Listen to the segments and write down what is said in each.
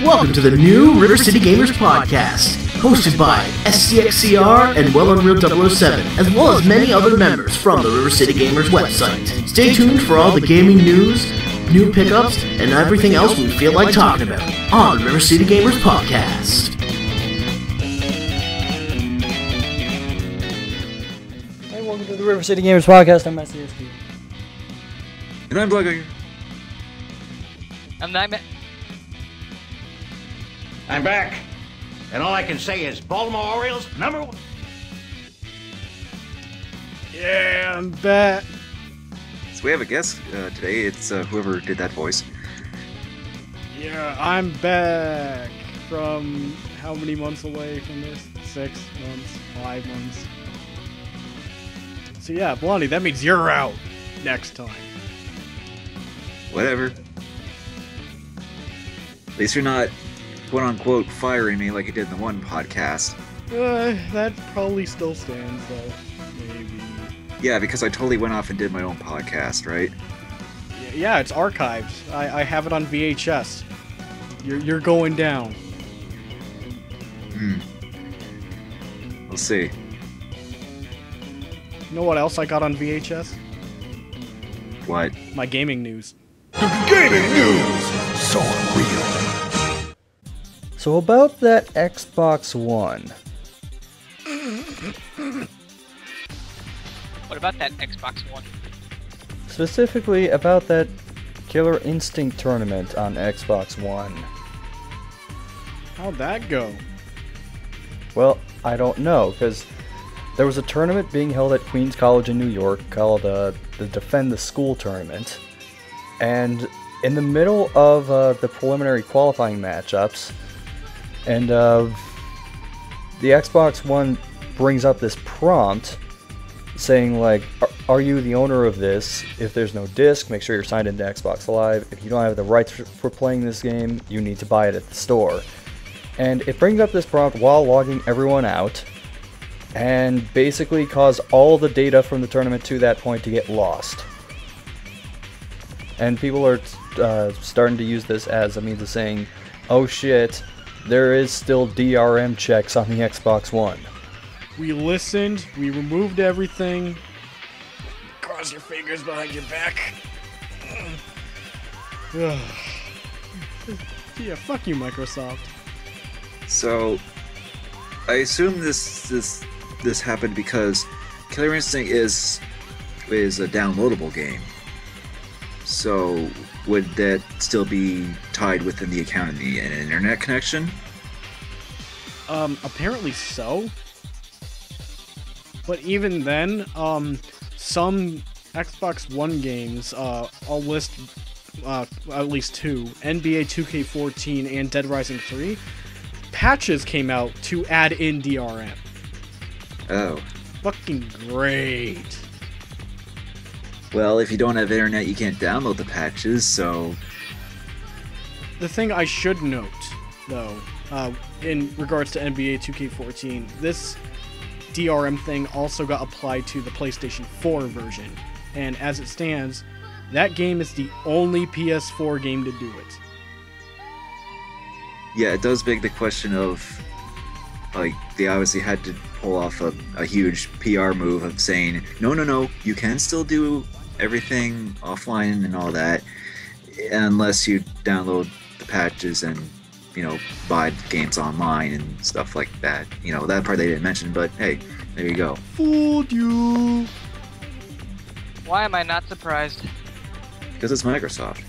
Welcome to the new RiverCityGamers Podcast, hosted by SCXCR and Well Unreal 007, as well as many other members from the RiverCityGamers website. Stay tuned for all the gaming news, new pickups, and everything else we feel like talking about on the RiverCityGamers Podcast. Hey, welcome to the RiverCityGamers Podcast. I'm SCXCR. And I'm Blondeguygamer. I'm back, and all I can say is Baltimore Orioles, #1. Yeah, I'm back. So we have a guest today. It's whoever did that voice. Yeah, I'm back from how many months away from this? 6 months, 5 months. So yeah, Blondie, that means you're out next time. Whatever. At least you're not, quote-unquote, firing me like you did in the one podcast. That probably still stands, though. Maybe. Yeah, because I totally went off and did my own podcast, right? Yeah, it's archived. I have it on VHS. You're going down. We'll see. You know what else I got on VHS? What? My gaming news. Gaming news, so real. So about that Xbox One. What about that Xbox One? Specifically about that Killer Instinct tournament on Xbox One. How'd that go? Well, I don't know, because there was a tournament being held at Queens College in New York called the Defend the School Tournament. And in the middle of the preliminary qualifying matchups, and the Xbox One brings up this prompt saying, like, are you the owner of this? If there's no disc, make sure you're signed into Xbox Live. If you don't have the rights for playing this game, you need to buy it at the store. And it brings up this prompt while logging everyone out, and basically cause all the data from the tournament to that point to get lost. And people are starting to use this as a means of saying, oh shit, there is still DRM checks on the Xbox One. We listened, we removed everything. Cross your fingers behind your back. Yeah, fuck you, Microsoft. So, I assume this happened because Killer Instinct is a downloadable game. So, would that still be tied within the account and the internet connection? Apparently so. But even then, some Xbox One games, I'll list at least 2, NBA 2K14 and Dead Rising 3, patches came out to add in DRM. Oh. Fucking great. Well, if you don't have internet, you can't download the patches, so... The thing I should note, though, in regards to NBA 2K14, this DRM thing also got applied to the PlayStation 4 version. And as it stands, that game is the only PS4 game to do it. Yeah, it does beg the question of, like, they obviously had to pull off a huge PR move of saying, no, you can still do everything offline and all that, unless you download the patches and, you know, buy games online and stuff like that. You know, that part they didn't mention, but hey, there you go. Fooled you! Why am I not surprised? Because it's Microsoft.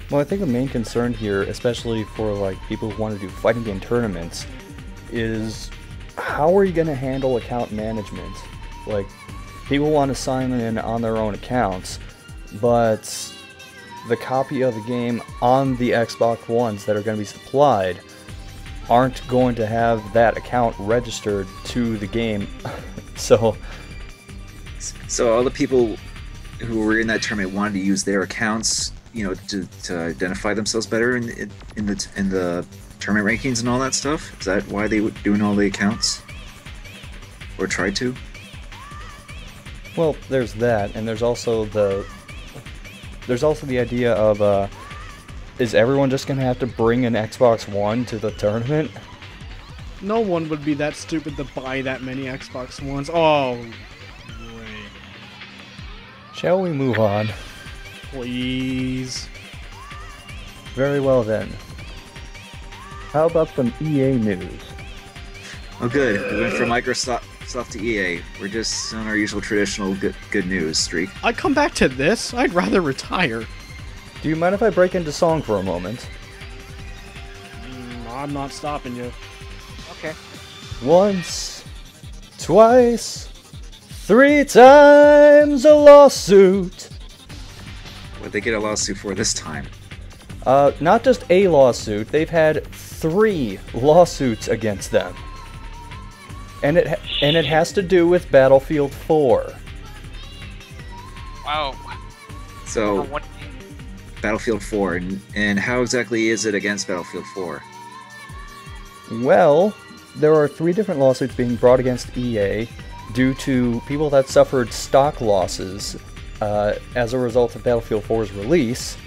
Well, I think the main concern here, especially for like people who want to do fighting game tournaments, is how are you going to handle account management? Like, people want to sign in on their own accounts, but the copy of the game on the Xbox Ones that are going to be supplied aren't going to have that account registered to the game. So all the people who were in that tournament wanted to use their accounts, you know, to identify themselves better in the tournament rankings and all that stuff. Is that why they were doing all the accounts, or tried to? Well, there's that, and there's also the idea of is everyone just gonna have to bring an Xbox One to the tournament? No one would be that stupid to buy that many Xbox Ones. Oh, wait. Shall we move on? Please. Very well then. How about some EA news? Oh, good. We went from Microsoft to EA. We're just on our usual traditional good news streak. I'd come back to this. I'd rather retire. Do you mind if I break into song for a moment? I'm not stopping you. Okay. Once, twice, 3 times a lawsuit. What'd they get a lawsuit for this time? Not just a lawsuit, they've had 3 lawsuits against them. And it has to do with Battlefield 4. Wow. So, What? Battlefield 4, and how exactly is it against Battlefield 4? Well, there are 3 different lawsuits being brought against EA due to people that suffered stock losses as a result of Battlefield 4's release,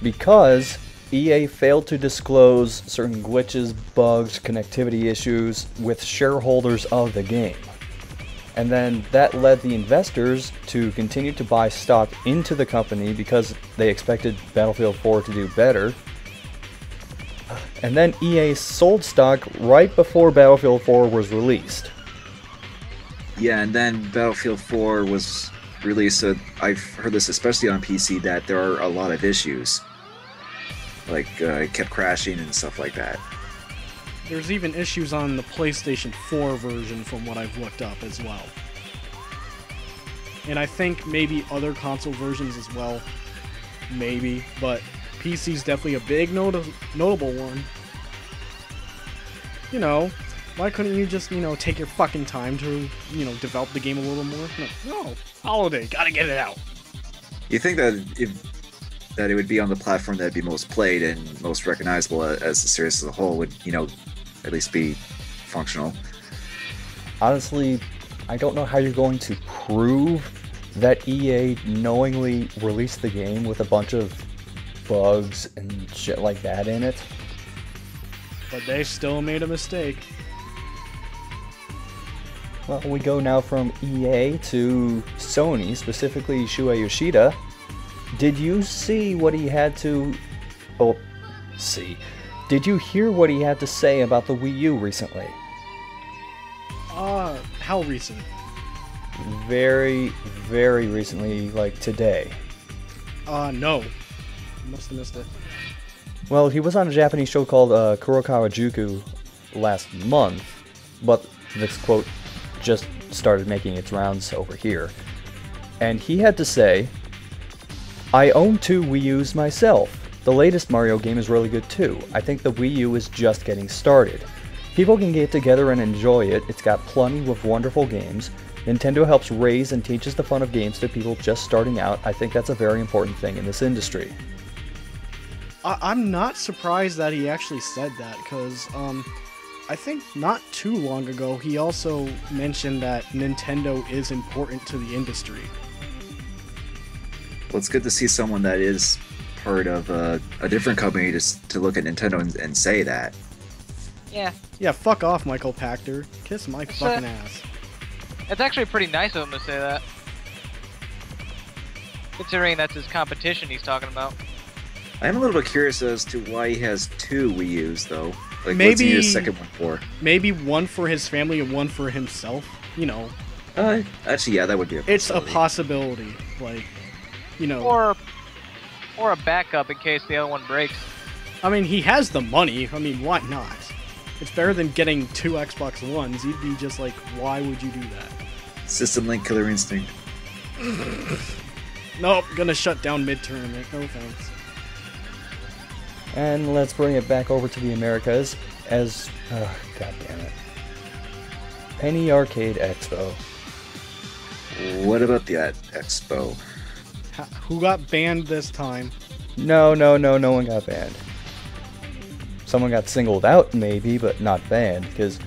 because EA failed to disclose certain glitches, bugs, connectivity issues with shareholders of the game. And then that led the investors to continue to buy stock into the company because they expected Battlefield 4 to do better. And then EA sold stock right before Battlefield 4 was released. Yeah, and then Battlefield 4 was released. I've heard this especially on PC that there are a lot of issues. Like, it kept crashing and stuff like that. There's even issues on the PlayStation 4 version from what I've looked up as well. And I think maybe other console versions as well. Maybe, but PC's definitely a big notable one. You know, why couldn't you just, take your fucking time to, develop the game a little more? No, holiday, gotta get it out. You think that it would be on the platform that'd be most played and most recognizable as the series as a whole would, at least be functional. Honestly, I don't know how you're going to prove that EA knowingly released the game with a bunch of bugs and shit like that in it. But they still made a mistake. Well, we go now from EA to Sony, specifically Shuei Yoshida. Did you see what he had to... Did you hear what he had to say about the Wii U recently? How recent? Very, very recently, like today. No. Must have missed it. Well, he was on a Japanese show called Kurokawa Juku last month, but this quote just started making its rounds over here. And he had to say, "I own 2 Wii U's myself. The latest Mario game is really good too. I think the Wii U is just getting started. People can get together and enjoy it. It's got plenty of wonderful games. Nintendo helps raise and teaches the fun of games to people just starting out. I think that's a very important thing in this industry." I'm not surprised that he actually said that, because I think not too long ago he also mentioned that Nintendo is important to the industry. Well, it's good to see someone that is part of a different company to look at Nintendo and say that. Yeah. Yeah, fuck off, Michael Pachter. Kiss my fucking ass. It's actually pretty nice of him to say that. Considering that's his competition he's talking about. I'm a little bit curious as to why he has 2 Wii U's, though. Like, Maybe, what's he need a second one for? Maybe one for his family and one for himself. Actually, yeah, that would be a possibility. It's a possibility. Like, Or a backup in case the other one breaks. I mean, he has the money. I mean, why not? It's better than getting 2 Xbox Ones. You'd be just like, why would you do that? System Link Killer Instinct. Nope, gonna shut down mid-tournament. No thanks. And let's bring it back over to the Americas as... God damn it. Penny Arcade Expo. What about that Expo? Who got banned this time? No one got banned. Someone got singled out, maybe, but not banned, because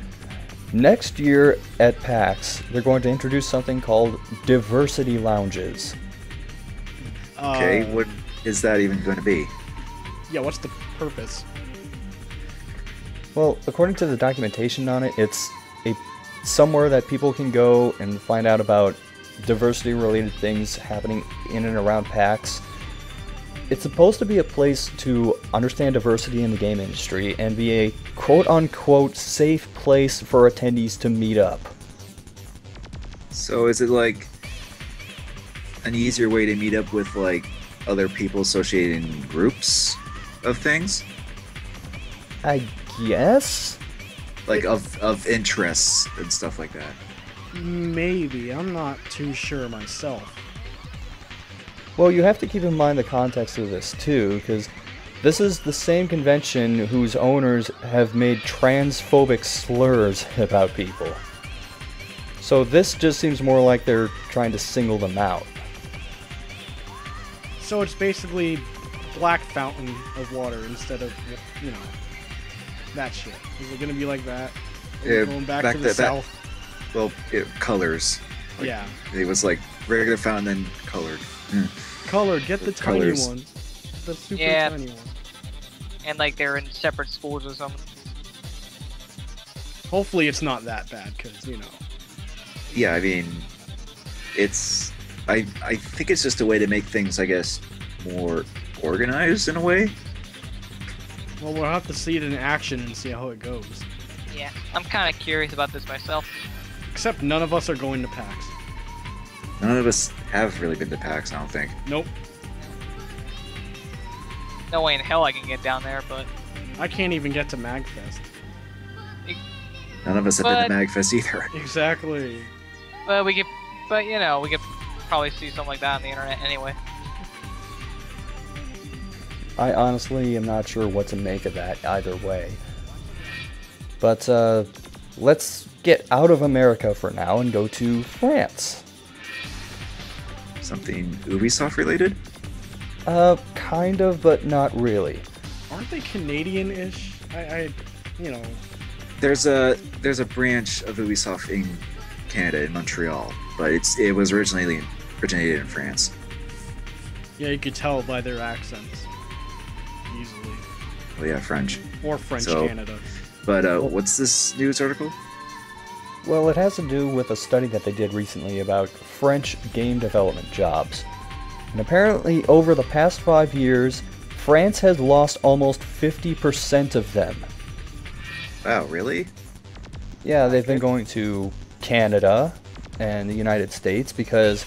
next year at PAX, they're going to introduce something called Diversity Lounges. Okay, what is that even going to be? yeah, what's the purpose? Well, according to the documentation on it, it's somewhere that people can go and find out about diversity-related things happening in and around PAX. It's supposed to be a place to understand diversity in the game industry and be a quote-unquote safe place for attendees to meet up. So is it like an easier way to meet up with like other people associated in groups of things? I guess? Like of interests and stuff like that. Maybe. I'm not too sure myself. Well, you have to keep in mind the context of this too, because this is the same convention whose owners have made transphobic slurs about people. So this just seems more like they're trying to single them out. So it's basically Black Fountain of water instead of, that shit. Is it gonna be like that? Yeah, going back to the south? Well, colors. Like, yeah. It was like regular fountain, then colored. Colored, get the tiny colors. one. The super Yeah. tiny one. And like they're in separate schools or something. Hopefully it's not that bad, because, Yeah, I mean, it's... I think it's just a way to make things, I guess, more organized in a way. Well, we'll have to see it in action and see how it goes. Yeah, I'm kind of curious about this myself. Except none of us are going to PAX. None of us have really been to PAX, I don't think. Nope. No way in hell I can get down there, but I can't even get to MagFest. None of us have been to MagFest either. Exactly. we could probably see something like that on the internet anyway. I honestly am not sure what to make of that either way. But let's get out of America for now and go to France. Something Ubisoft related? Kind of, but not really. Aren't they Canadian-ish? There's a branch of Ubisoft in Canada, in Montreal, but it was originated in France. Yeah, you could tell by their accents. Easily. Well, yeah, French. Or French So- Canada. But what's this news article? Well, it has to do with a study that they did recently about French game development jobs. And apparently, over the past 5 years, France has lost almost 50% of them. Wow, really? Yeah, they've been going to Canada and the United States because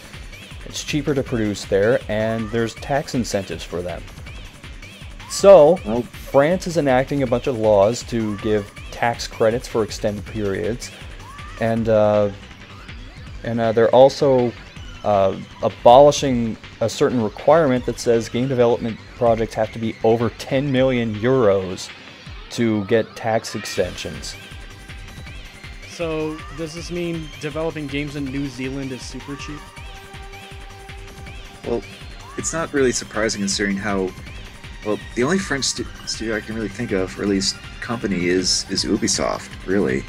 it's cheaper to produce there and there's tax incentives for them. So, Well, France is enacting a bunch of laws to give tax credits for extended periods, and they're also abolishing a certain requirement that says game development projects have to be over 10 million euros to get tax extensions. So, does this mean developing games in New Zealand is super cheap? well, it's not really surprising considering how... Well, the only French studio I can really think of, or at least company, is Ubisoft, really.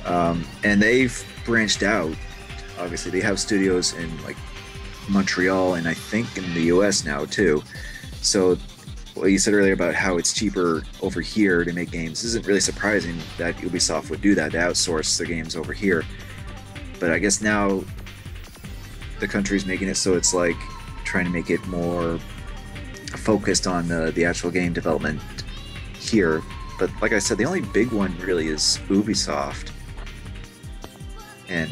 And they've branched out. Obviously, they have studios in like Montreal and I think in the US now too. So what you said earlier about how it's cheaper over here to make games isn't really surprising that Ubisoft would do that, to outsource their games over here. But I guess now the country's making it so it's like trying to make it more focused on the actual game development here. But like I said, the only big one really is Ubisoft. And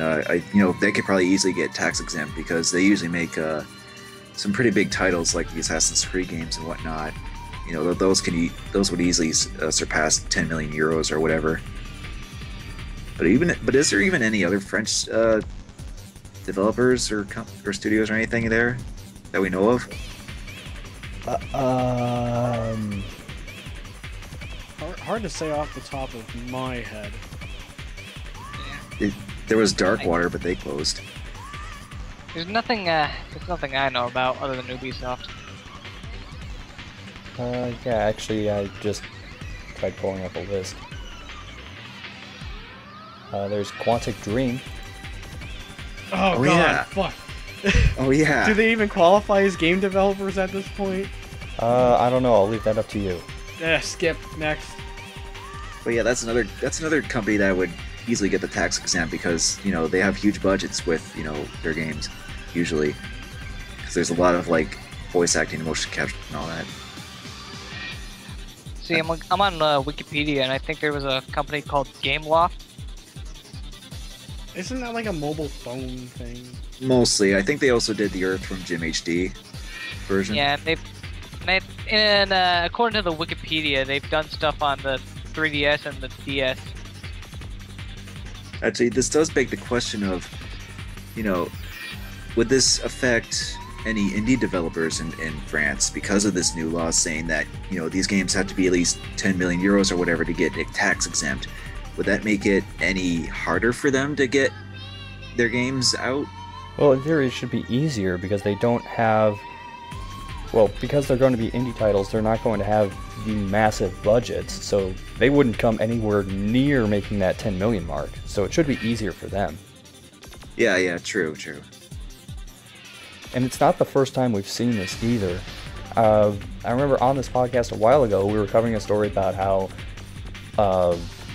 they could probably easily get tax exempt because they usually make some pretty big titles like the Assassin's Creed games and whatnot. Those would easily surpass 10 million euros or whatever. But is there even any other French developers or studios or anything there that we know of? Hard to say off the top of my head. There was Darkwater, but they closed. There's nothing I know about other than Ubisoft. Yeah, actually, I just tried pulling up a list. There's Quantic Dream. Oh god, yeah. fuck. Oh yeah. Do they even qualify as game developers at this point? I don't know. I'll leave that up to you. Skip. Next. But yeah, that's another company that would easily get the tax exempt because they have huge budgets with their games usually, because there's a lot of like voice acting, motion capture, and all that. See, I'm on Wikipedia, and I think there was a company called Gameloft. Isn't that like a mobile phone thing? Mostly, I think they also did the Earthworm Jim HD version. Yeah, according to the Wikipedia, they've done stuff on the 3DS and the DS. Actually, this does beg the question of, would this affect any indie developers in France because of this new law saying that, these games have to be at least 10 million euros or whatever to get tax exempt? Would that make it any harder for them to get their games out? Well, in theory, it should be easier because they don't have... Well, because they're going to be indie titles, they're not going to have the massive budgets, so they wouldn't come anywhere near making that 10 million mark. So it should be easier for them. Yeah, true. And it's not the first time we've seen this either. I remember on this podcast a while ago, we were covering a story about how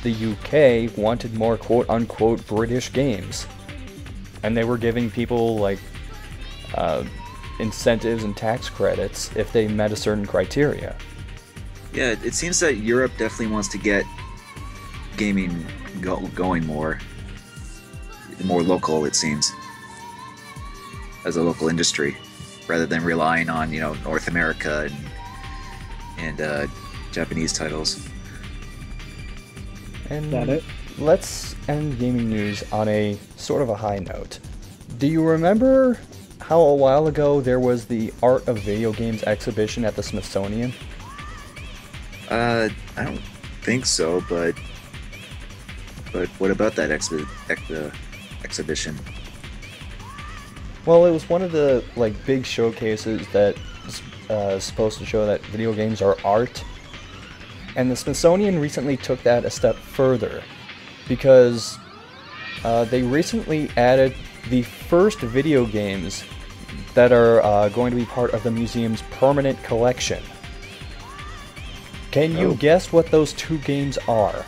the UK wanted more quote-unquote British games. And they were giving people, like, incentives and tax credits if they met a certain criteria. Yeah, it seems that Europe definitely wants to get gaming going more local, it seems, as a local industry, rather than relying on North America and Japanese titles. And that it? Let's end gaming news on a sort of a high note. Do you remember how a while ago there was the Art of Video Games exhibition at the Smithsonian? I don't think so, but what about that exhibition? Well, it was one of the big showcases that is supposed to show that video games are art. And the Smithsonian recently took that a step further because they recently added the first video games that are going to be part of the museum's permanent collection. Can you guess what those two games are?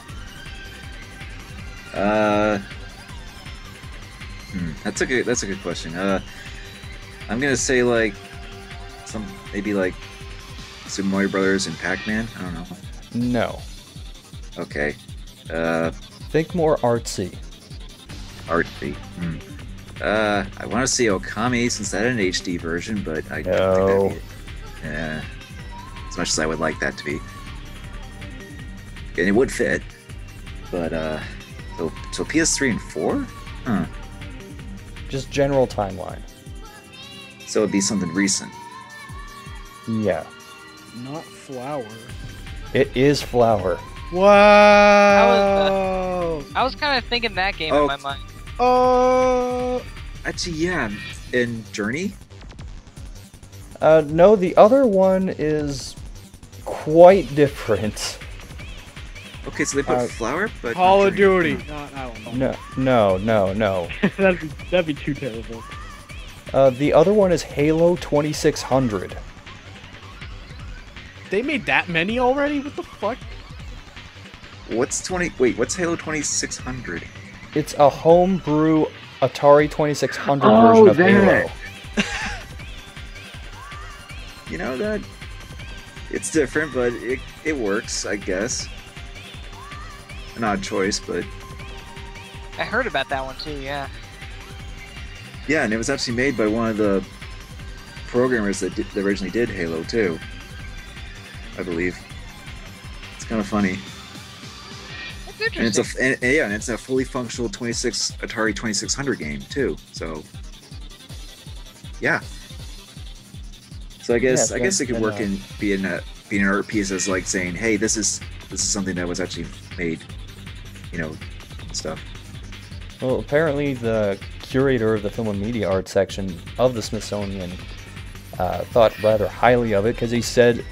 That's a good question. I'm gonna say maybe Super Mario Brothers and Pac-Man. I don't know. No. Okay. Think more artsy. Artsy. I want to say Okami since that had an HD version, but I don't No. think that'd be as much as I would like that to be. And it would fit, but so PS3 and 4? Huh. Just general timeline. So it'd be something recent. Yeah. Not Flower. It is Flower. Wow. I was kind of thinking that game in my mind. Actually, yeah. And Journey? No, the other one is quite different. Okay, so they put Flower, but Call not of Journey. Duty. I don't know. No. that'd be too terrible. The other one is Halo 2600. They made that many already? What the fuck? What's Halo 2600? It's a homebrew Atari 2600 version of Halo. That it's different, but it works, I guess. An odd choice, but I heard about that one too, yeah. yeah, and it was actually made by one of the programmers that originally did Halo 2, I believe. It's kind of funny. That's interesting. And it's a fully functional Atari 2600 game too. So yeah. So I guess it could work in being an art piece as saying, hey, this is something that was actually made, stuff. Well, apparently the curator of the Film and Media Arts section of the Smithsonian thought rather highly of it because he said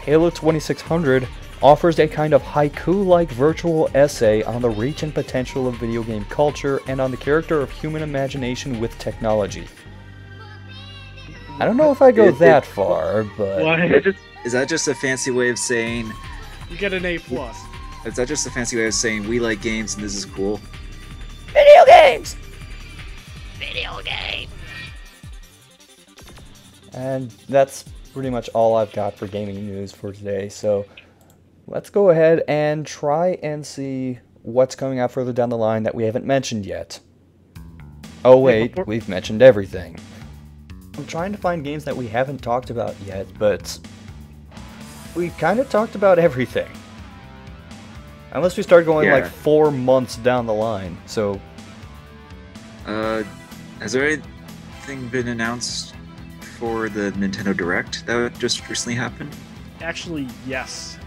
Halo 2600 offers a kind of haiku-like virtual essay on the reach and potential of video game culture and on the character of human imagination with technology. I don't know if I go that far, but... What? that just a fancy way of saying? You get an A+. Is that just a fancy way of saying we like games and this is cool? Video games! Video game. And that's pretty much all I've got for gaming news for today, so let's go ahead and try and see what's coming out further down the line that we haven't mentioned yet. Oh wait, we've mentioned everything. I'm trying to find games that we haven't talked about yet, but we've kind of talked about everything. Unless we start going like 4 months down the line, so... Has there anything been announced for the Nintendo Direct that just recently happened? Actually, yes.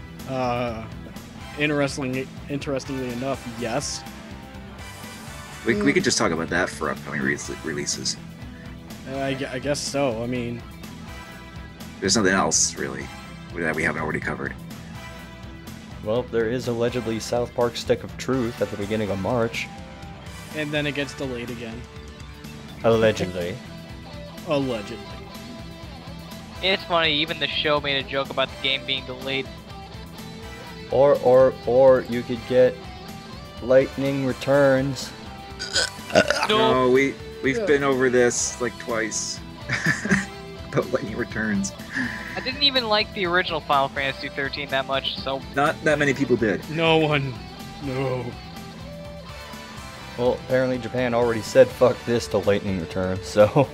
Interestingly enough, yes. We could just talk about that for upcoming releases. I guess so. I mean... There's nothing else, really, that we haven't already covered. Well, there is allegedly South Park Stick of Truth at the beginning of March. And then it gets delayed again. Allegedly. Allegedly. It's funny, even the show made a joke about the game being delayed. Or you could get Lightning Returns. No, we've been over this like twice. About Lightning Returns. I didn't even like the original Final Fantasy 13 that much, so... Not that many people did. No one. No. Well, apparently Japan already said fuck this to Lightning Returns, so...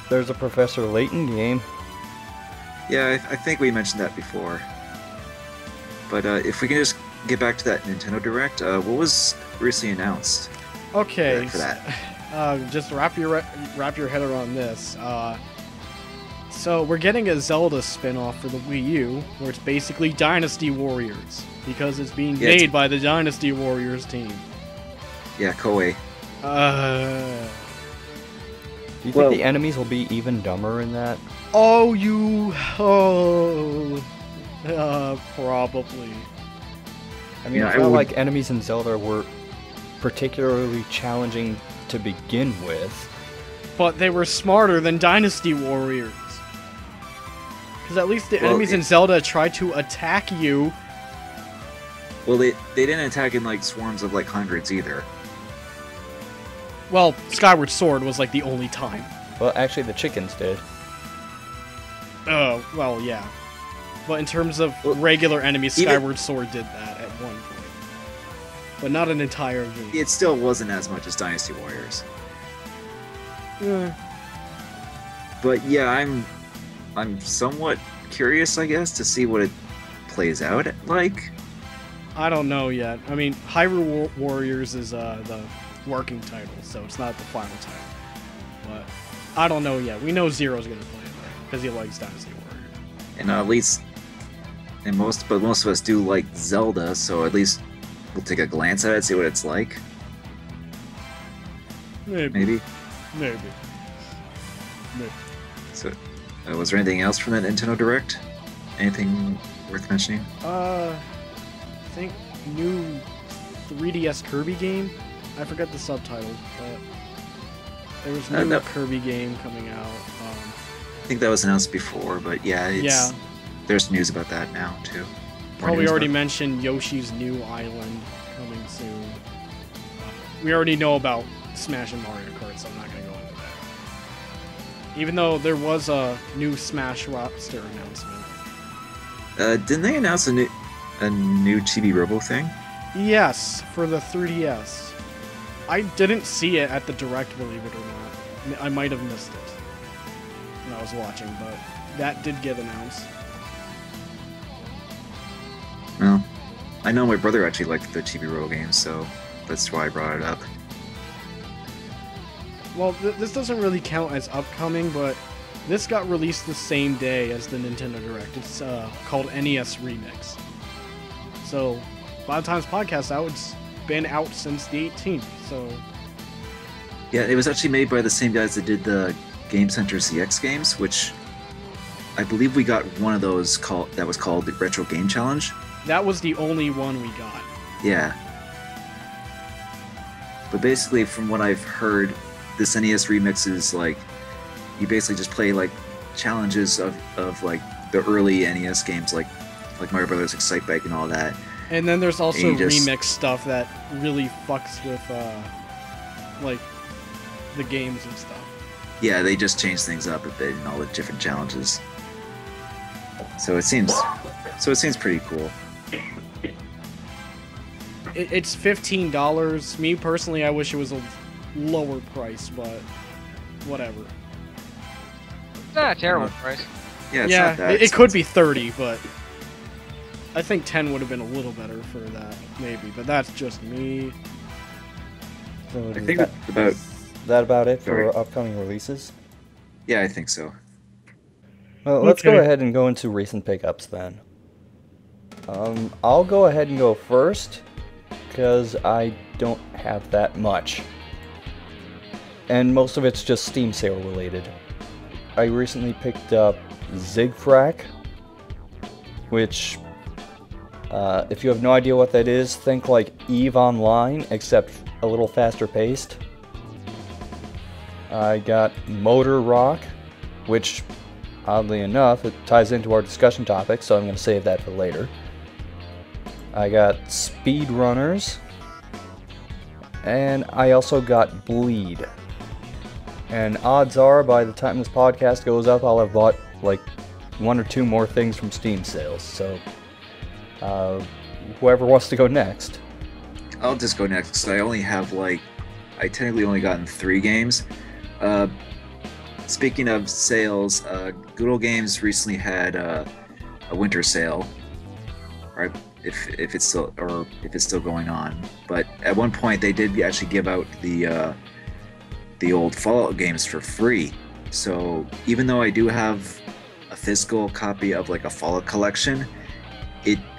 there's a Professor Layton game. Yeah, I think we mentioned that before. But if we can just get back to that Nintendo Direct, what was recently announced? Okay. For that. Just wrap your head around this. So we're getting a Zelda spin-off for the Wii U, where it's basically Dynasty Warriors, because it's being made by the Dynasty Warriors team. Yeah, Koei. Do you think the enemies will be even dumber in that? Probably. I mean, I felt like enemies in Zelda were particularly challenging to begin with. But they were smarter than Dynasty Warriors. Because at least the enemies in Zelda tried to attack you. Well, they didn't attack in like swarms of like hundreds either. Well, Skyward Sword was like the only time. Well, actually the chickens did. Well, yeah. But in terms of regular enemies, Skyward Sword did that at one point. But not an entire game. It still wasn't as much as Dynasty Warriors. But yeah, I'm somewhat curious, I guess, to see what it plays out like. I don't know yet. I mean, Hyrule Warriors is the working title, so it's not the final title. But I don't know yet. We know Zero's gonna play it because he likes Dynasty Warriors. And at least, most of us do like Zelda, so at least we'll take a glance at it, see what it's like. Maybe. So, was there anything else from that Nintendo Direct? Anything worth mentioning? I think new 3DS Kirby game. I forgot the subtitle, but there was a new Kirby game coming out. I think that was announced before, but yeah, there's news about that now too. Probably already mentioned Yoshi's New Island coming soon. We already know about Smash and Mario Kart, so I'm not going to go into that. Even though there was a new Smash roster announcement. Didn't they announce a new Chibi Robo thing? Yes, for the 3DS. I didn't see it at the Direct, believe it or not. I might have missed it when I was watching, but that did get announced. Well, I know my brother actually liked the Chibi Robo games, so that's why I brought it up. Well, this doesn't really count as upcoming, but this got released the same day as the Nintendo Direct. It's called NES Remix. So, by the time this podcast out, it's been out since the 18th, so... Yeah, it was actually made by the same guys that did the Game Center CX games, which I believe we got one of those that was called the Retro Game Challenge. That was the only one we got. Yeah. But basically, from what I've heard, this NES Remix is like, you basically just play like challenges of like the early NES games like Mario Brothers Excite Bike and all that. And then there's also And you just- remix stuff that really fucks with like the games and stuff. Yeah, they just changed things up a bit and all the different challenges. So it seems pretty cool. It's $15. Me personally, I wish it was a lower price, but whatever. It's not a terrible price. Yeah, it's not that it could expensive. be 30, but I think 10 would have been a little better for that, maybe. But that's just me. So I is think that, about is that about it Sorry. for upcoming releases? yeah, I think so. Well, let's go Okay. ahead and go into recent pickups then. I'll go ahead and go first, because I don't have that much. And most of it's just Steam sale related. I recently picked up Zigfrack, which, if you have no idea what that is, think like EVE Online, except a little faster paced. I got Motor Rock, which, oddly enough, it ties into our discussion topic, so I'm going to save that for later. I got Speedrunners, and I also got Bleed. And odds are, by the time this podcast goes up, I'll have bought like 1 or 2 more things from Steam sales. So, whoever wants to go next. I'll just go next because I technically only gotten 3 games. Speaking of sales, Good Old Games recently had a winter sale, right? If it's still going on. But at one point they did actually give out the old Fallout games for free. So even though I do have a physical copy of like a Fallout collection,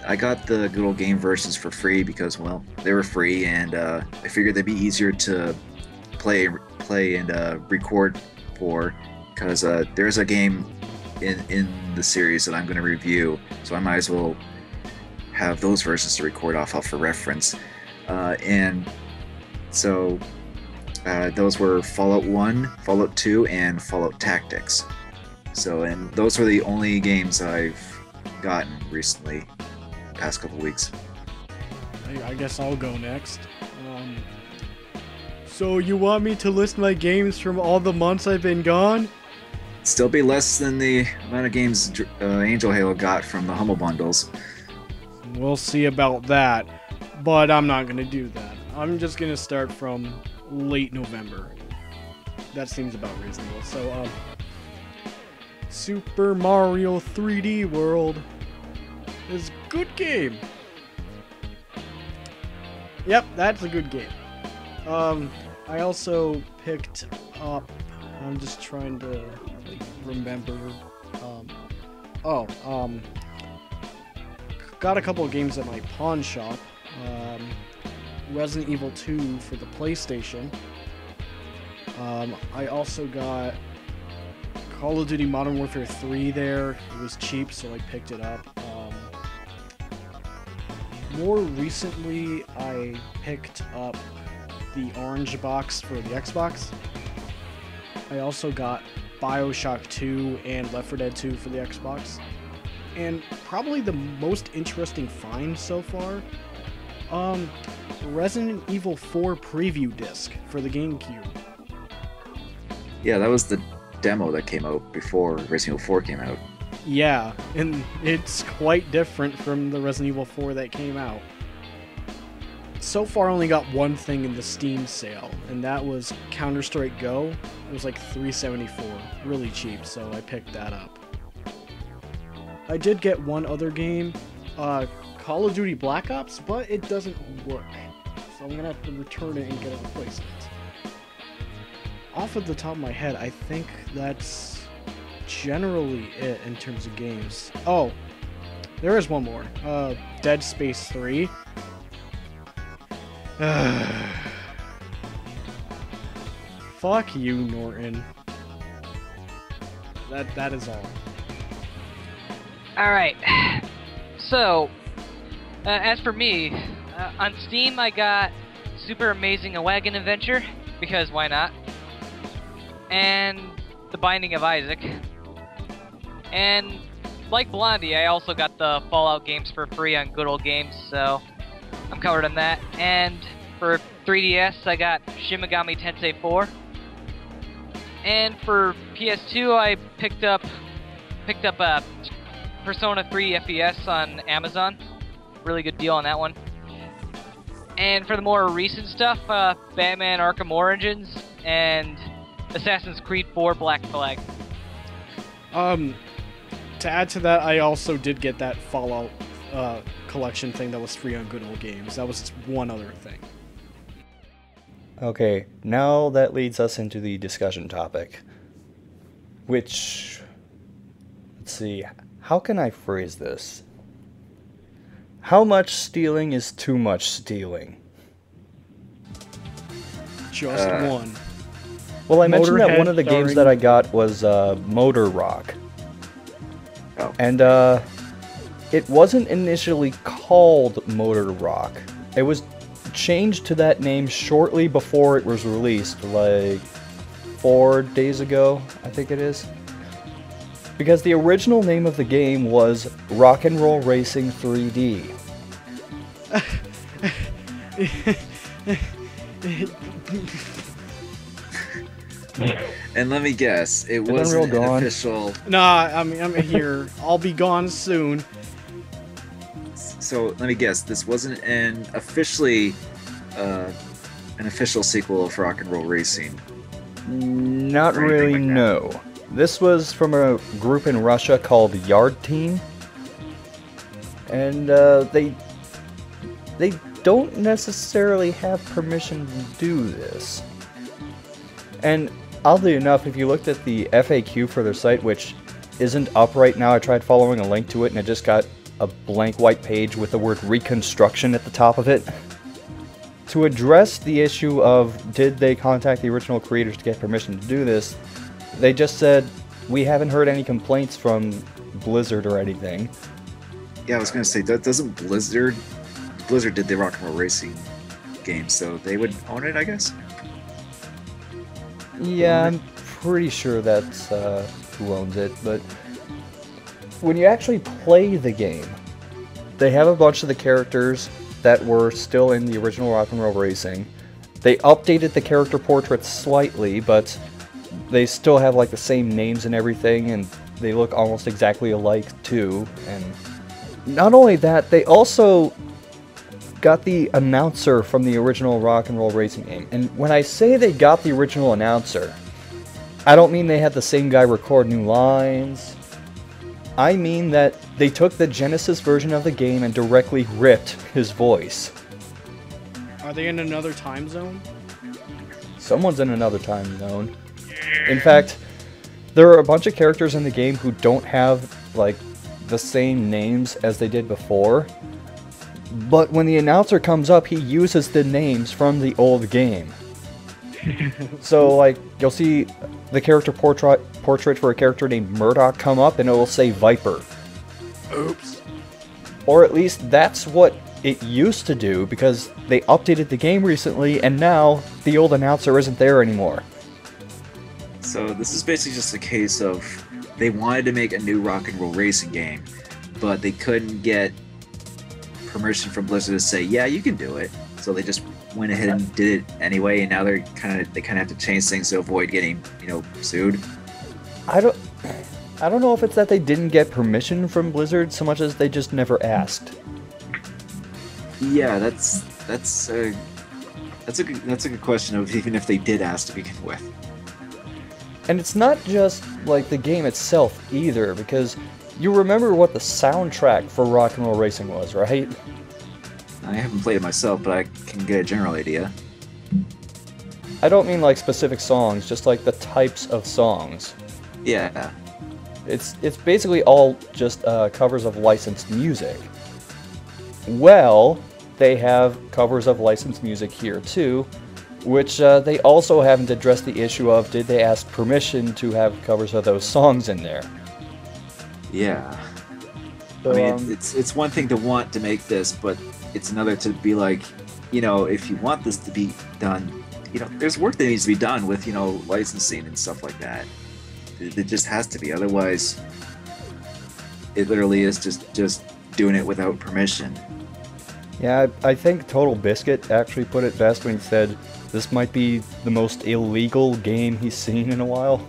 I got the Good Old Game versions for free because, well, they were free, and I figured they'd be easier to play and record for, because there's a game in the series that I'm going to review, so I might as well have those versions to record off of for reference. And so those were Fallout 1, Fallout 2, and Fallout Tactics. So, and those were the only games I've gotten recently, past couple weeks. I guess I'll go next. So you want me to list my games from all the months I've been gone? Still be less than the amount of games Angel Halo got from the Humble Bundles. We'll see about that, but I'm not gonna do that. I'm just gonna start from late November. That seems about reasonable. So, Super Mario 3D World is a good game. Yep, that's a good game. I also picked up, I'm just trying to remember, got a couple of games at my pawn shop. Resident Evil 2 for the PlayStation. I also got Call of Duty Modern Warfare 3 there. It was cheap, so I picked it up. More recently, I picked up the orange box for the Xbox. I also got BioShock 2 and Left 4 Dead 2 for the Xbox. And probably the most interesting find so far, Resident Evil 4 preview disc for the GameCube. Yeah, that was the demo that came out before Resident Evil 4 came out. Yeah, and it's quite different from the Resident Evil 4 that came out. So far, I only got one thing in the Steam sale, and that was Counter-Strike Go. It was like $3.74, really cheap, so I picked that up. I did get one other game, Call of Duty Black Ops, but it doesn't work, so I'm gonna have to return it and get a replacement. Off of the top of my head, I think that's generally it in terms of games. Oh, there is one more. Dead Space 3. Fuck you, Norton. That is all. Alright. So, as for me, on Steam I got Super Amazing A Wagon Adventure, because why not? And The Binding of Isaac. And like Blondie, I also got the Fallout games for free on Good Old Games, so I'm covered on that. And for 3DS, I got Shin Megami Tensei 4. And for PS2, I picked up Persona 3 FES on Amazon. Really good deal on that one. And for the more recent stuff, Batman Arkham Origins and Assassin's Creed 4 Black Flag. To add to that, I also did get that Fallout collection thing that was free on Good Old Games. That was one other thing. Okay, now that leads us into the discussion topic. Which, let's see, how can I phrase this? How much stealing is too much stealing? Just one. Well, I mentioned that Motorhead one of the games starring- that I got was Motor Rock. Oh. And it wasn't initially called Motor Rock. It was changed to that name shortly before it was released, like 4 days ago, I think it is. Because the original name of the game was Rock and Roll Racing 3D. And let me guess, it Unreal wasn't an Dawn. official. Nah, I'm here. I'll be gone soon. So let me guess, this wasn't an official sequel of Rock and Roll Racing. Not Or anything really, like that. no. This was from a group in Russia called Yard Team. And they don't necessarily have permission to do this. And oddly enough, if you looked at the FAQ for their site, which isn't up right now, I tried following a link to it and it just got a blank white page with the word reconstruction at the top of it. To address the issue of did they contact the original creators to get permission to do this, they just said, we haven't heard any complaints from Blizzard or anything. Yeah, I was gonna say, doesn't Blizzard did the Rock and Roll Racing game, so they would own it, I guess? Yeah, I'm pretty sure that's who owns it, but when you actually play the game, they have a bunch of the characters that were still in the original Rock and Roll Racing. They updated the character portraits slightly, but they still have like the same names and everything, and they look almost exactly alike too. And not only that, they also got the announcer from the original Rock and Roll Racing game. And when I say they got the original announcer, I don't mean they had the same guy record new lines. I mean that they took the Genesis version of the game and directly ripped his voice. Are they in another time zone? Someone's in another time zone. In fact, there are a bunch of characters in the game who don't have, like, the same names as they did before. But when the announcer comes up, he uses the names from the old game. So, like, you'll see the character portrait for a character named Murdoch come up, and it will say Viper. Oops. Or at least that's what it used to do, because they updated the game recently, and now the old announcer isn't there anymore. So this is basically just a case of they wanted to make a new Rock and Roll Racing game, but they couldn't get permission from Blizzard to say, yeah, you can do it. So they just went ahead and did it anyway, and now they kind of have to change things to avoid getting, sued. I don't know if it's that they didn't get permission from Blizzard so much as they just never asked. Yeah, that's a good question of even if they did ask to begin with. And it's not just like the game itself either, because you remember what the soundtrack for Rock and Roll Racing was, right? I haven't played it myself, but I can get a general idea. I don't mean like specific songs, just like the types of songs. Yeah. It's basically all just covers of licensed music. Well, they have covers of licensed music here too, which they also haven't addressed the issue of did they ask permission to have covers of those songs in there. Yeah. So, I mean, it's one thing to want to make this, but it's another to be like, if you want this to be done, there's work that needs to be done with, licensing and stuff like that. It just has to be, otherwise, it literally is just doing it without permission. Yeah, I think Total Biscuit actually put it best when he said this might be the most illegal game he's seen in a while.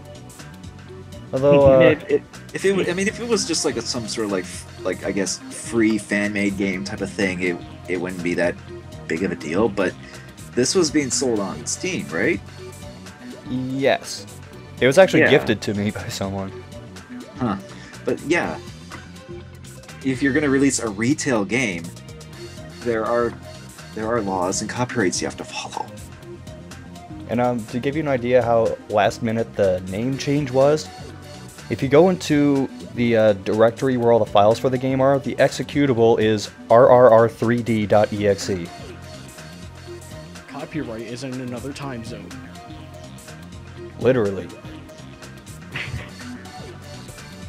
Although, if it was just like some sort of like I guess free fan-made game type of thing, it wouldn't be that big of a deal. But this was being sold on Steam, right? Yes, it was actually gifted to me by someone. Huh. But yeah, if you're gonna release a retail game, there are laws and copyrights you have to follow. And to give you an idea how last minute the name change was, if you go into the directory where all the files for the game are, the executable is rrr3d.exe. Copyright is in another time zone. Literally.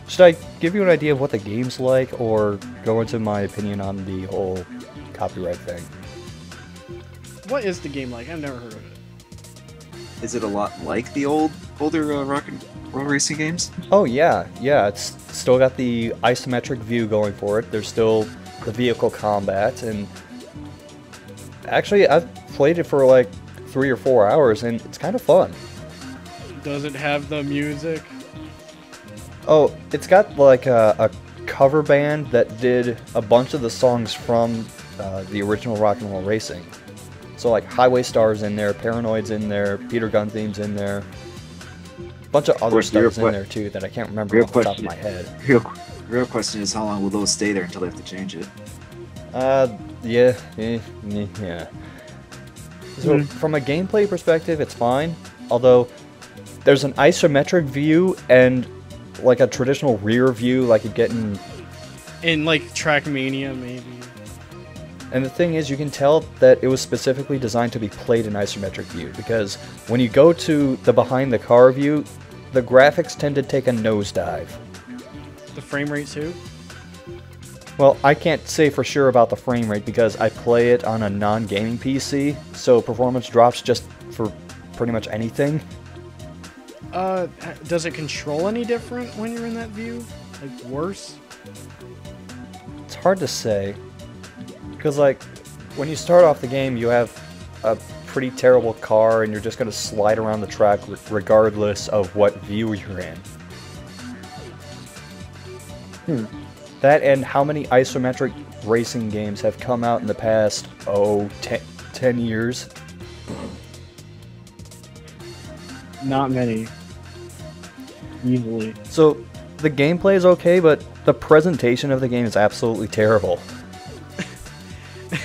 Should I give you an idea of what the game's like, or go into my opinion on the whole copyright thing? What is the game like? I've never heard of it. Is it a lot like the older rock and roll racing games? Oh yeah, it's still got the isometric view going for it. There's still the vehicle combat, and actually I've played it for like 3 or 4 hours, and it's kind of fun. Does it have the music? Oh, it's got like a cover band that did a bunch of the songs from the original Rock and Roll Racing. So like Highway Star's in there, Paranoid's in there, Peter Gunn Theme's in there. A bunch of other stuff's in there too that I can't remember off the top of my head. Real question is, how long will those stay there until they have to change it? Yeah. So from a gameplay perspective, it's fine. Although there's an isometric view and like a traditional rear view like you get in like Trackmania maybe. And the thing is, you can tell that it was specifically designed to be played in isometric view, because when you go to the behind the car view, the graphics tend to take a nosedive. The frame rate too? Well, I can't say for sure about the frame rate because I play it on a non-gaming PC, so performance drops just for pretty much anything. Does it control any different when you're in that view? Like worse? It's hard to say. Because, like, when you start off the game, you have a pretty terrible car, and you're just going to slide around the track regardless of what view you're in. That and how many isometric racing games have come out in the past, 10 years? Not many. Easily. So, the gameplay is okay, but the presentation of the game is absolutely terrible.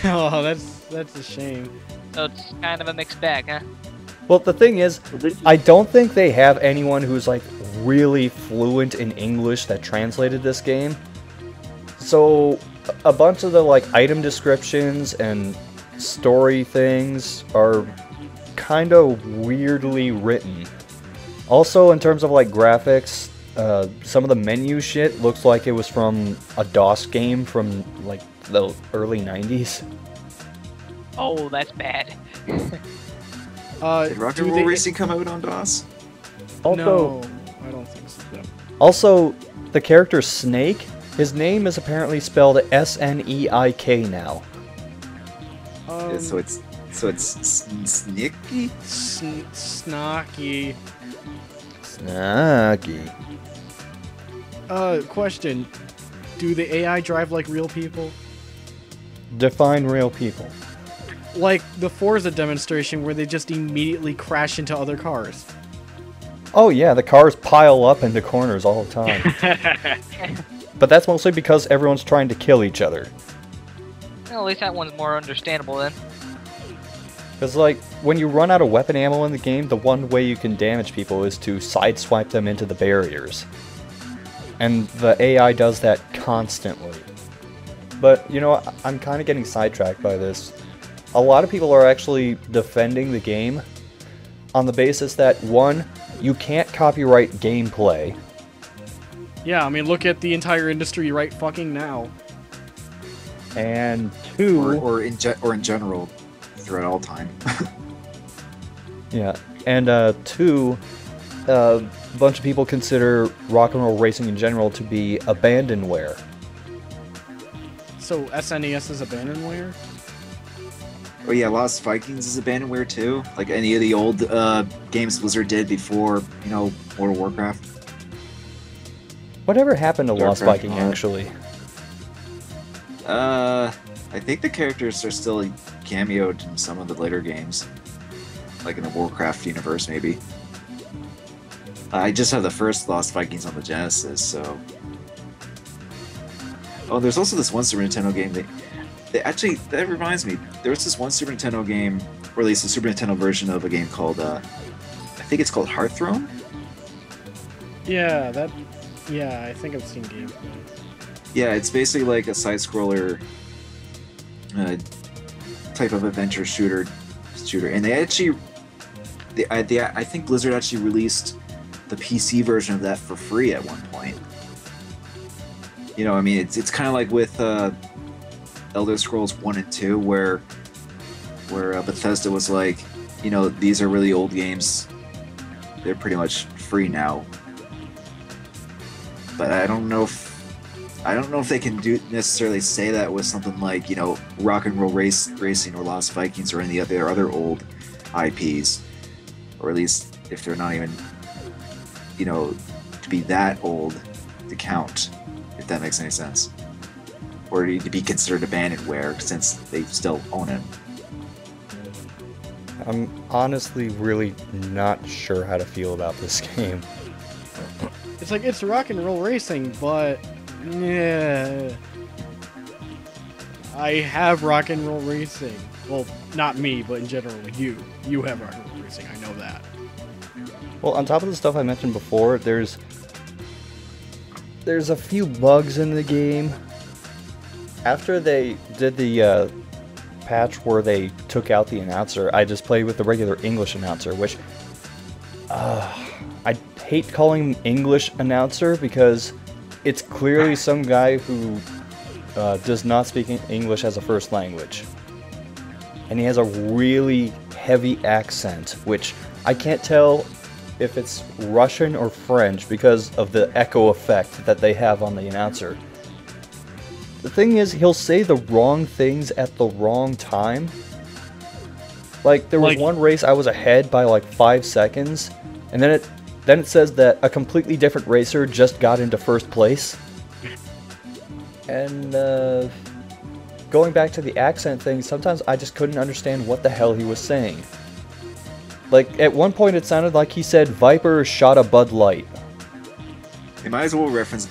Oh, that's a shame. So it's kind of a mixed bag, huh? Well, the thing is, I don't think they have anyone who's like really fluent in English that translated this game. So a bunch of the like item descriptions and story things are kind of weirdly written. Also, in terms of like graphics, some of the menu shit looks like it was from a DOS game from like the early 90s. Oh, that's bad. Did Rock and Roll Racing come out on DOS? Also, no, I don't think so. Also, the character Snake, his name is apparently spelled S-N-E-I-K now. So it's Snicky? Snarky. Snacky. Question. Do the AI drive like real people? Define real people. Like the Forza demonstration where they just immediately crash into other cars. Oh yeah, the cars pile up into corners all the time. But that's mostly because everyone's trying to kill each other. Well, at least that one's more understandable then. Because, like, when you run out of weapon ammo in the game, the one way you can damage people is to sideswipe them into the barriers. And the AI does that constantly. But, you know, I'm kind of getting sidetracked by this. A lot of people are actually defending the game on the basis that, one, you can't copyright gameplay. Yeah, I mean, look at the entire industry right fucking now. And two... Or in general, throughout all time. Yeah, and two, a bunch of people consider rock and roll racing in general to be abandonware. So SNES is abandonware? Oh yeah, Lost Vikings is abandonware too. Like any of the old games Blizzard did before, World of Warcraft. Whatever happened to Lost Warcraft, Viking, actually? I think the characters are still cameoed in some of the later games. Like in the Warcraft universe, maybe. I just have the first Lost Vikings on the Genesis, so... Oh, there's also this one Super Nintendo game that reminds me. There was this one Super Nintendo game, or at least a Super Nintendo version of a game called, I think it's called Hearthrone? Yeah, I think I've seen gameplay. Yeah, it's basically like a side-scroller type of adventure shooter, and they actually, I think Blizzard actually released the PC version of that for free at one point. It's kind of like with Elder Scrolls 1 and 2, where Bethesda was like, these are really old games. They're pretty much free now. But I don't know if they can necessarily say that with something like, Rock and Roll Racing or Lost Vikings or any of their other old IPs, or at least if they're not even, to be that old to count, if that makes any sense, or to be considered abandonware since they still own it. I'm honestly really not sure how to feel about this game. It's like, it's rock and roll racing, but yeah, I have rock and roll racing. Well, not me, but in general, you have rock and roll racing. I know that. Well, on top of the stuff I mentioned before, there's a few bugs in the game. After they did the patch where they took out the announcer, I just played with the regular English announcer, which I hate calling him English announcer because it's clearly some guy who does not speak English as a first language. And he has a really heavy accent, which I can't tell if it's Russian or French because of the echo effect that they have on the announcer. The thing is, he'll say the wrong things at the wrong time. Like, there was one race I was ahead by like 5 seconds, and then it says that a completely different racer just got into first place. And going back to the accent thing, sometimes I just couldn't understand what the hell he was saying. Like, at one point it sounded like he said, "Viper shot a Bud Light." They might as well reference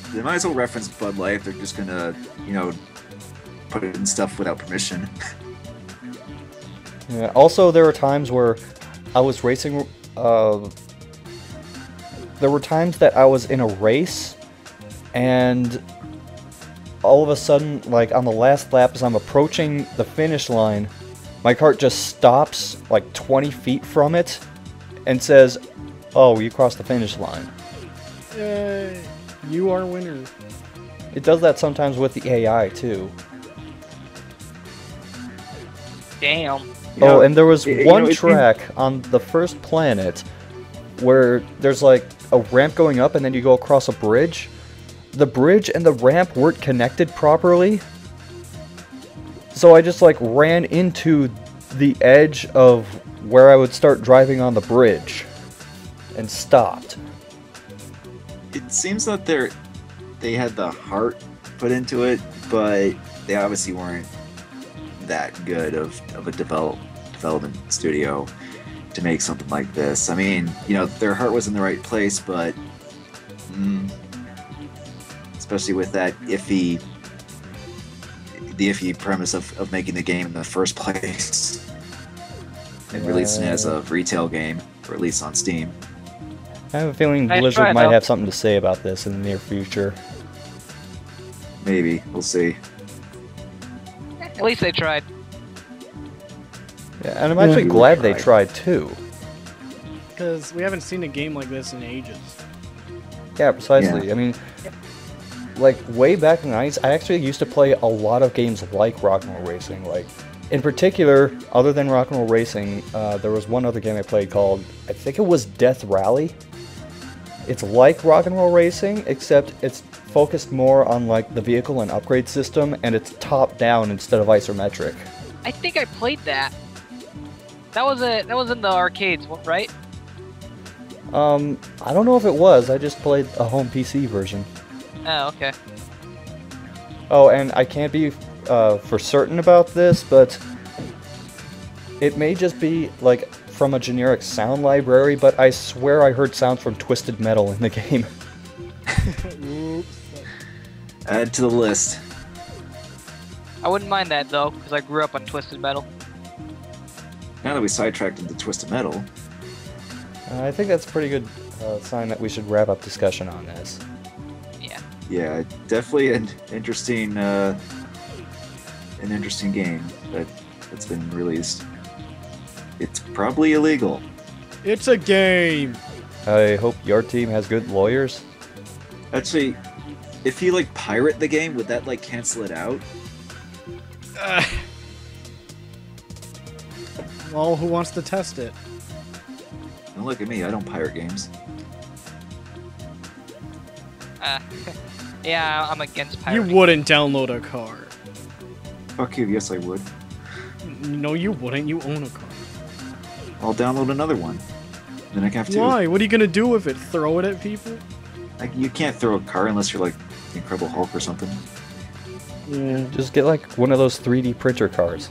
Bud Light if they're just gonna, put it in stuff without permission. Yeah, also, there were times where I was racing. There were times that I was in a race, and all of a sudden, like on the last lap, as I'm approaching the finish line, my cart just stops like 20 feet from it and says, "Oh, you crossed the finish line." You are winner. It does that sometimes with the AI too. Damn. Oh, and there was one track on the first planet where there's like a ramp going up and then you go across a bridge. The bridge and the ramp weren't connected properly. So I just like ran into the edge of where I would start driving on the bridge and stopped. It seems that they had the heart put into it, but they obviously weren't that good of a development studio to make something like this. I mean, their heart was in the right place, but especially with that iffy premise of making the game in the first place and releasing it as a retail game, or at least on Steam. I have a feeling Blizzard might have something to say about this in the near future. Maybe. We'll see. At least they tried. Yeah, and I'm actually glad they tried too. Because we haven't seen a game like this in ages. Yeah, precisely. Yeah. I mean, like, way back in the 90s, I actually used to play a lot of games like Rock'n'Roll Racing. Like, in particular, other than Rock'n'Roll Racing, there was one other game I played called, I think it was Death Rally. It's like Rock and Roll Racing, except it's focused more on like the vehicle and upgrade system, and it's top down instead of isometric. I think I played that. That was in the arcades, right? I don't know if it was. I just played a home PC version. Oh, okay. Oh, and I can't be for certain about this, but it may just be like from a generic sound library, but I swear I heard sounds from Twisted Metal in the game. Add to the list. I wouldn't mind that though, because I grew up on Twisted Metal. Now that we sidetracked into Twisted Metal, I think that's a pretty good sign that we should wrap up discussion on this. Yeah. yeah, definitely an interesting game that's been released. It's probably illegal. It's a game. I hope your team has good lawyers. Actually, if you like pirate the game, would that like cancel it out? Well, who wants to test it? Don't look at me, I don't pirate games. Yeah, I'm against pirating. You wouldn't download a car. Fuck you, yes I would. No, you wouldn't. You own a car. I'll download another one. Then I have to. Why? What are you gonna do with it? Throw it at people? Like, you can't throw a car unless you're like the Incredible Hulk or something. Yeah. Just get like one of those 3D printer cars.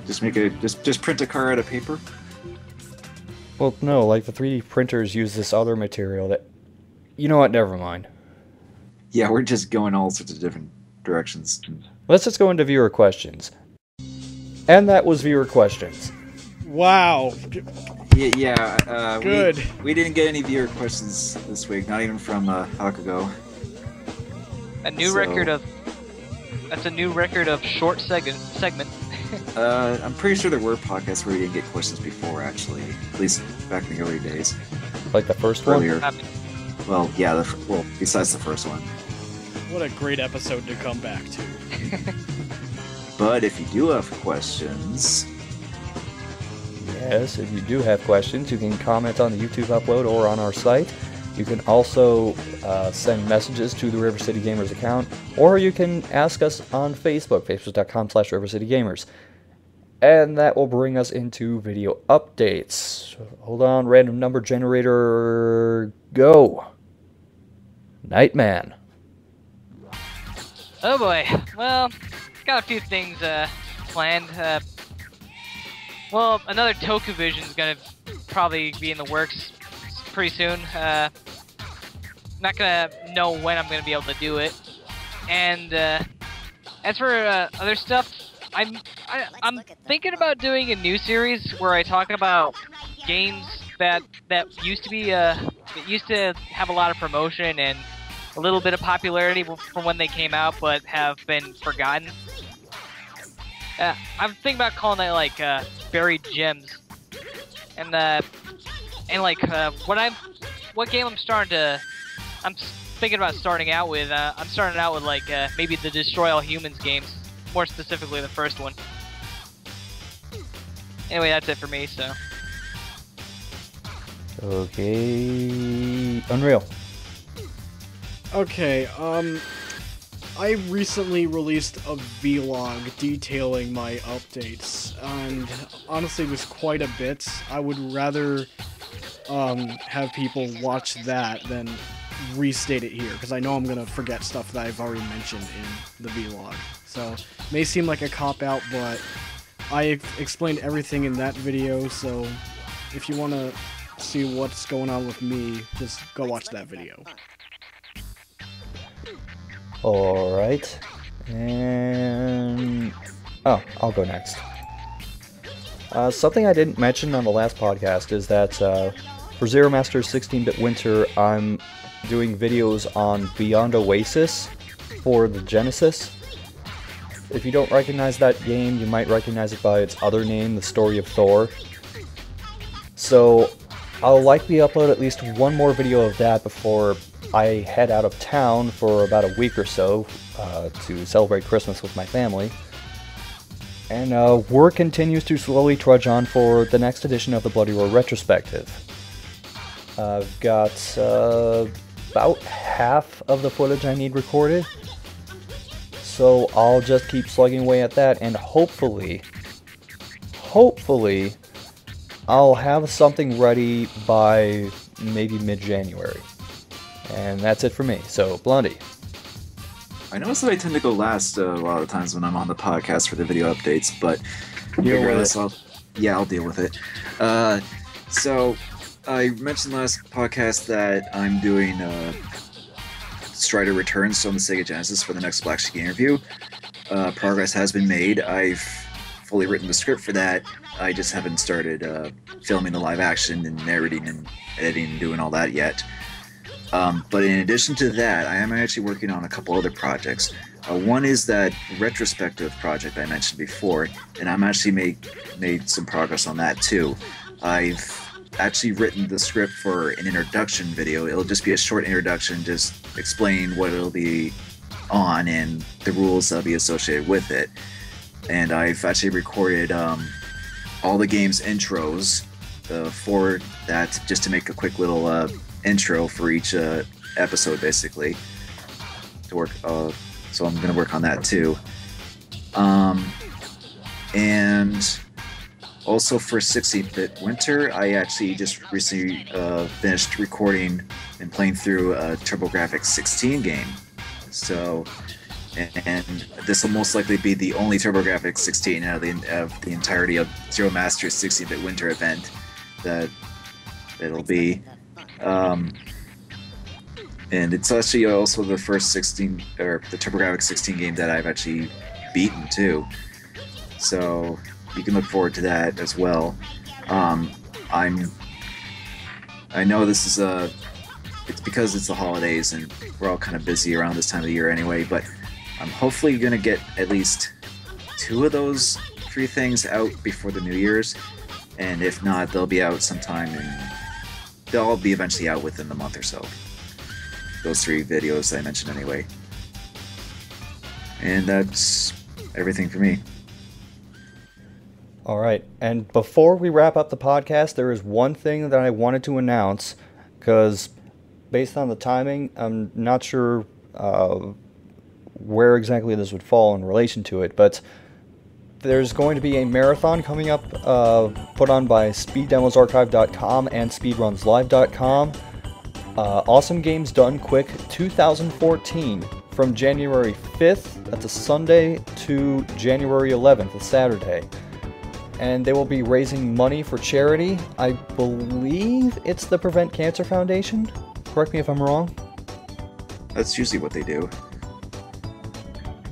Just make a just print a car out of paper. Well, no, like the 3D printers use this other material that... You know what, never mind. Yeah, we're just going all sorts of different directions. Let's just go into viewer questions. And that was viewer questions. Wow. Yeah, Good. We didn't get any viewer questions this week, not even from Hakugo. A new record of... That's a new record of short segment. I'm pretty sure there were podcasts where we didn't get questions before, actually. At least back in the early days. Like the first one? Earlier. Well, yeah, besides the first one. What a great episode to come back to. But if you do have questions... Yes, if you do have questions, you can comment on the YouTube upload or on our site. You can also send messages to the River City Gamers account, or you can ask us on Facebook, facebook.com/RiverCityGamers. And that will bring us into video updates. Hold on, random number generator, go. Nightman. Oh boy. Well, got a few things planned. Well, another Toku Vision is gonna probably be in the works pretty soon. Not gonna know when I'm gonna be able to do it. And as for other stuff, I'm thinking about doing a new series where I talk about games that used to be that used to have a lot of promotion and a little bit of popularity from when they came out, but have been forgotten. I'm thinking about calling that like buried gems, and like what game I'm thinking about starting out with. I'm starting out with like maybe the Destroy All Humans games, more specifically the first one. Anyway, that's it for me. So. Okay, Unreal. Okay, I recently released a vlog detailing my updates, and honestly it was quite a bit. I would rather have people watch that than restate it here, because I know I'm going to forget stuff that I've already mentioned in the vlog. So, it may seem like a cop-out, but I explained everything in that video, so if you want to see what's going on with me, just go watch that video. Alright, and... oh, I'll go next. Something I didn't mention on the last podcast is that for Zero Master's 16-bit Winter, I'm doing videos on Beyond Oasis for the Genesis. If you don't recognize that game, you might recognize it by its other name, The Story of Thor. So, I'll likely upload at least one more video of that before I head out of town for about a week or so to celebrate Christmas with my family. And work continues to slowly trudge on for the next edition of the Bloody Roar Retrospective. I've got about half of the footage I need recorded. So I'll just keep slugging away at that, and hopefully, I'll have something ready by maybe mid-January. And that's it for me. So, Blondie. I notice that I tend to go last a lot of times when I'm on the podcast for the video updates, but regardless, I'll deal with it. So, I mentioned last podcast that I'm doing Strider Returns on the Sega Genesis for the next Black Sheep Game Review. Progress has been made. I've fully written the script for that. I just haven't started filming the live action and narrating and editing and doing all that yet. But in addition to that, I am actually working on a couple other projects. One is that retrospective project I mentioned before, and I'm actually made some progress on that too. I've actually written the script for an introduction video. It'll just be a short introduction, just explain what it'll be on and the rules that'll be associated with it. And I've actually recorded all the game's intros for that, just to make a quick little intro for each episode, basically. To work, so I'm gonna work on that too. And also for 16-Bit Winter, I actually just recently finished recording and playing through a TurboGrafx 16 game. So, and this will most likely be the only TurboGrafx 16 out of the entirety of Zero Master's 16-Bit Winter event that it'll be. And it's actually also the first the TurboGrafx 16 game that I've actually beaten too. So you can look forward to that as well. I know this is it's because it's the holidays and we're all kind of busy around this time of the year anyway, but I'm hopefully gonna get at least 2 of those 3 things out before the New Year's, and if not, they'll be out sometime, and they'll all be eventually out within the month or so. Those 3 videos I mentioned anyway. And that's everything for me. Alright, and before we wrap up the podcast, there is one thing that I wanted to announce, because based on the timing, I'm not sure where exactly this would fall in relation to it, but there's going to be a marathon coming up put on by SpeedDemosArchive.com and SpeedRunsLive.com. Awesome Games Done Quick 2014 from January 5th, that's a Sunday, to January 11th, a Saturday. And they will be raising money for charity. I believe it's the Prevent Cancer Foundation. Correct me if I'm wrong. That's usually what they do.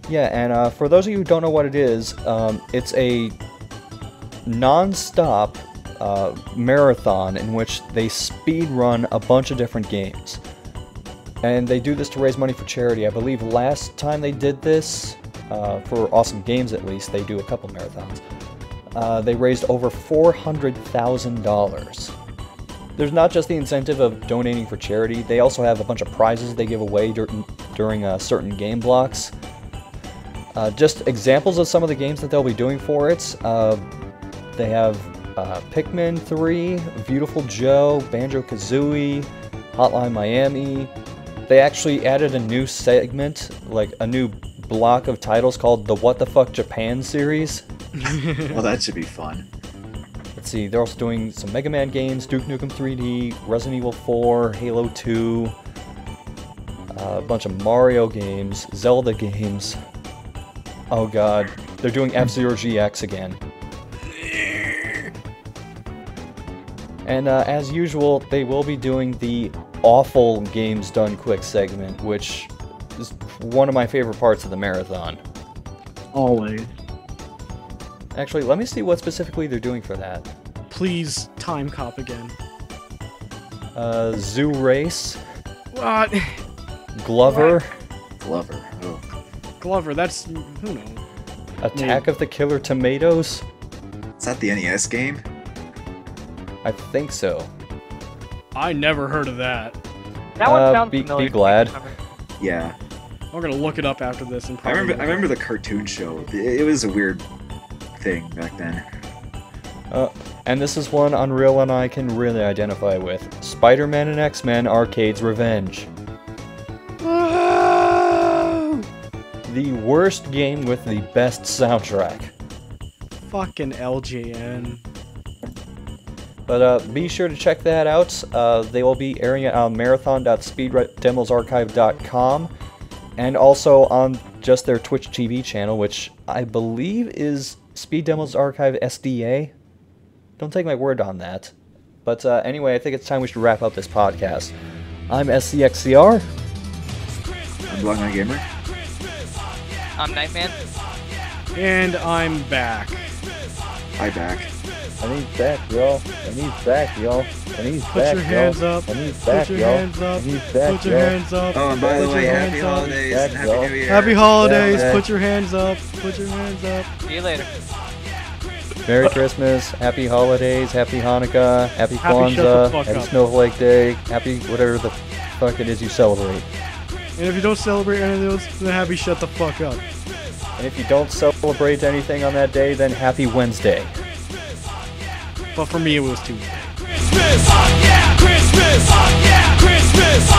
Yeah, and for those of you who don't know what it is, it's a non-stop marathon in which they speed run a bunch of different games. And they do this to raise money for charity. I believe last time they did this, for Awesome Games at least, they do a couple marathons. They raised over $400,000. There's not just the incentive of donating for charity, they also have a bunch of prizes they give away during certain game blocks. Just examples of some of the games that they'll be doing for it. They have Pikmin 3, Beautiful Joe, Banjo-Kazooie, Hotline Miami. They actually added a new segment, like a new block of titles called the What the Fuck Japan series. Well, that should be fun. Let's see, they're also doing some Mega Man games, Duke Nukem 3D, Resident Evil 4, Halo 2, a bunch of Mario games, Zelda games. Oh god, they're doing F-Zero GX again. And as usual, they will be doing the awful Games Done Quick segment, which is one of my favorite parts of the marathon. Always. Actually, let me see what specifically they're doing for that. Please, Time Cop again. Zoo Race. What? Glover. Glover. Oh. Glover, that's... who knows? Attack of the Killer Tomatoes. Is that the NES game? I think so. I never heard of that. That one sounds be familiar. glad. Yeah. I'm gonna look it up after this and I probably... remember the cartoon show. It was a weird thing back then. And this is one Unreal and I can really identify with. Spider-Man and X-Men Arcade's Revenge. The worst game with the best soundtrack. Fucking LJN. But be sure to check that out. They will be airing it on marathon.speeddemosarchive.com and also on just their Twitch TV channel, which I believe is Speed Demos Archive SDA. Don't take my word on that. But anyway, I think it's time we should wrap up this podcast. I'm SCXCR. I'm Blondeguygamer. I'm Nightman. And I'm back. Hi, back. And he's back, y'all. And he's back, y'all. And he's Put back, your hands y'all. up. And he's Put back, your y'all. hands up. And he's back, Put your y'all. hands up. Oh, and by the Put way, your happy hands up. holidays Back, and happy y'all. New Year. Happy holidays. Yeah. Put your hands up. Put your hands up. See you later. Merry Christmas, Happy Holidays, Happy Hanukkah, Happy Happy shut the Kwanzaa, fuck Happy up. Snowflake Day, Happy whatever the fuck it is you celebrate. And if you don't celebrate any of those, then happy shut the fuck up. And if you don't celebrate anything on that day, then Happy Wednesday. But for me, it was Tuesday. Christmas, yeah, Christmas, yeah, Christmas,